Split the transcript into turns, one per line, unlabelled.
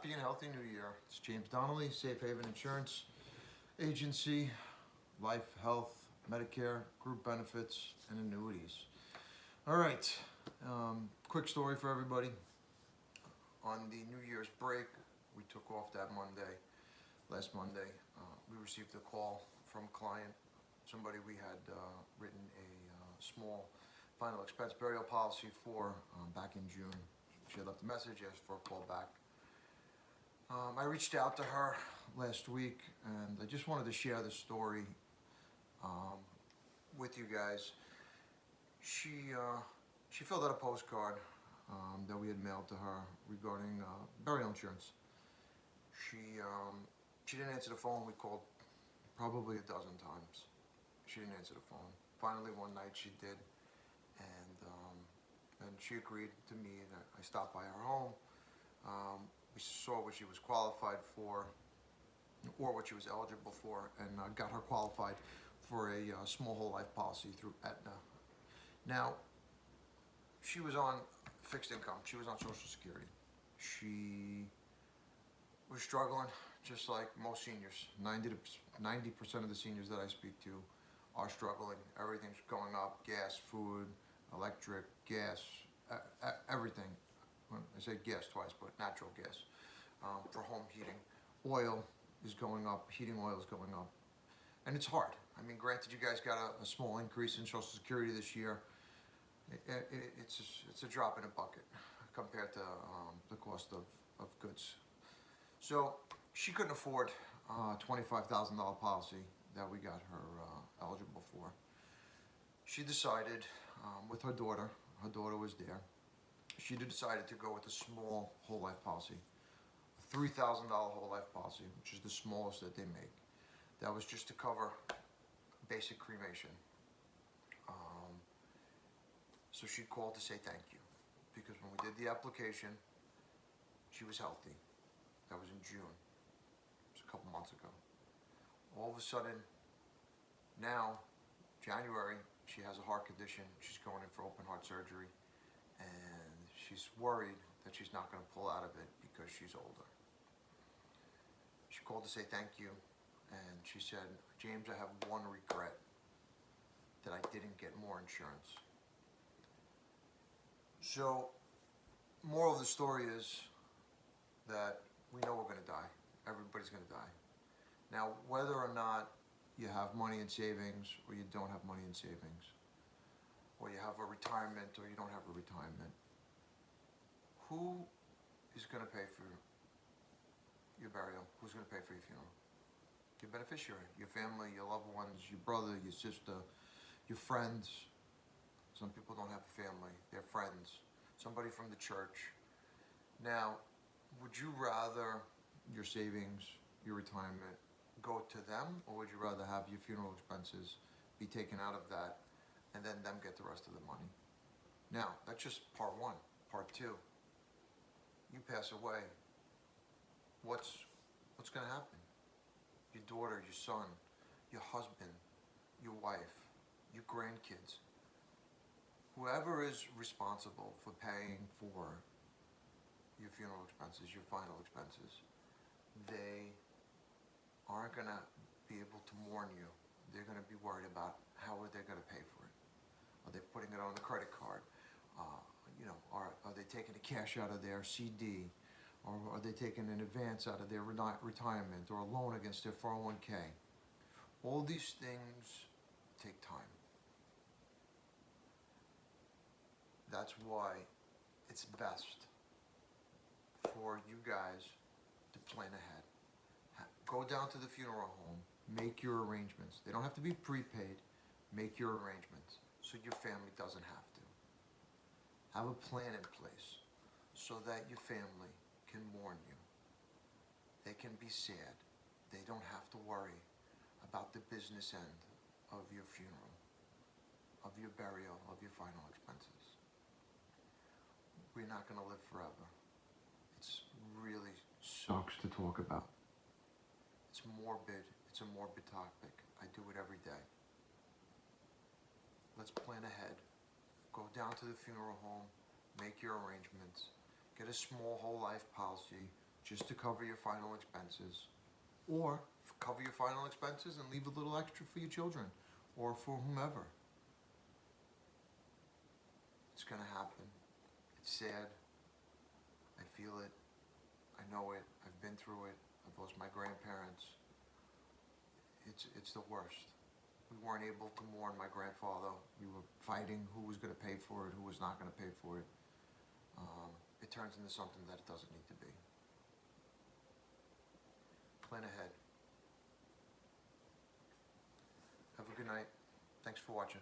Happy and healthy new year. It's James Donnelly, Safe Haven Insurance Agency, life, health, Medicare, group benefits, and annuities. All right, quick story for everybody. On the New Year's break, we took off that Monday, last Monday. We received a call from a client, somebody we had written a small final expense burial policy for back in June. She had left a message, asked for a call back. I reached out to her last week, and I just wanted to share the story with you guys. She filled out a postcard that we had mailed to her regarding burial insurance. She didn't answer the phone. We called probably a dozen times. She didn't answer the phone. Finally, one night she did, and she agreed to meet. I stopped by her home. We saw what she was qualified for, or what she was eligible for, and got her qualified for a small whole life policy through Aetna. Now, she was on fixed income. She was on Social Security. She was struggling, just like most seniors. 90% of the seniors that I speak to are struggling. Everything's going up: gas, food, electric, gas, everything. I say gas twice, but natural gas for home heating. Oil is going up, heating oil is going up. And it's hard. I mean, granted, you guys got a small increase in Social Security this year. It's a drop in a bucket compared to the cost of goods. So she couldn't afford a $25,000 policy that we got her eligible for. She decided with her daughter was there, she decided to go with a small whole life policy, a $3,000 whole life policy, which is the smallest that they make. That was just to cover basic cremation. So she called to say thank you, because when we did the application, she was healthy. That was in June. It was a couple months ago. All of a sudden, now, January, she has a heart condition. She's going in for open heart surgery, and she's worried that she's not going to pull out of it because she's older. She called to say thank you, and she said, James, I have one regret, that I didn't get more insurance. So, moral of the story is that we know we're going to die. Everybody's going to die. Now, whether or not you have money in savings or you don't have money in savings, or you have a retirement or you don't have a retirement, who is going to pay for your burial? Who's going to pay for your funeral? Your beneficiary, your family, your loved ones, your brother, your sister, your friends. Some people don't have a family, they're friends, somebody from the church. Now, would you rather your savings, your retirement, go to them, or would you rather have your funeral expenses be taken out of that and then them get the rest of the money? Now, that's just part one. Part two, you pass away, what's going to happen? Your daughter, your son, your husband, your wife, your grandkids, whoever is responsible for paying for your funeral expenses, your final expenses, they aren't going to be able to mourn you. They're going to be worried about how are they going to pay for it. Are they putting it on the credit card? Are they taking the cash out of their CD? Or are they taking an advance out of their retirement, or a loan against their 401k? All these things take time. That's why it's best for you guys to plan ahead. Go down to the funeral home, make your arrangements. They don't have to be prepaid. Make your arrangements so your family doesn't have to. Have a plan in place so that your family can mourn you. They can be sad. They don't have to worry about the business end of your funeral, of your burial, of your final expenses. We're not going to live forever. It's really sucks to talk about. It's morbid. It's a morbid topic. I do it every day. Let's plan ahead. Go down to the funeral home, make your arrangements, get a small whole life policy just to cover your final expenses, or cover your final expenses and leave a little extra for your children or for whomever. It's gonna happen. It's sad. I feel it. I know it. I've been through it. I've lost my grandparents. It's the worst. We weren't able to mourn my grandfather. We were fighting who was going to pay for it, who was not going to pay for it. It turns into something that it doesn't need to be. Plan ahead. Have a good night. Thanks for watching.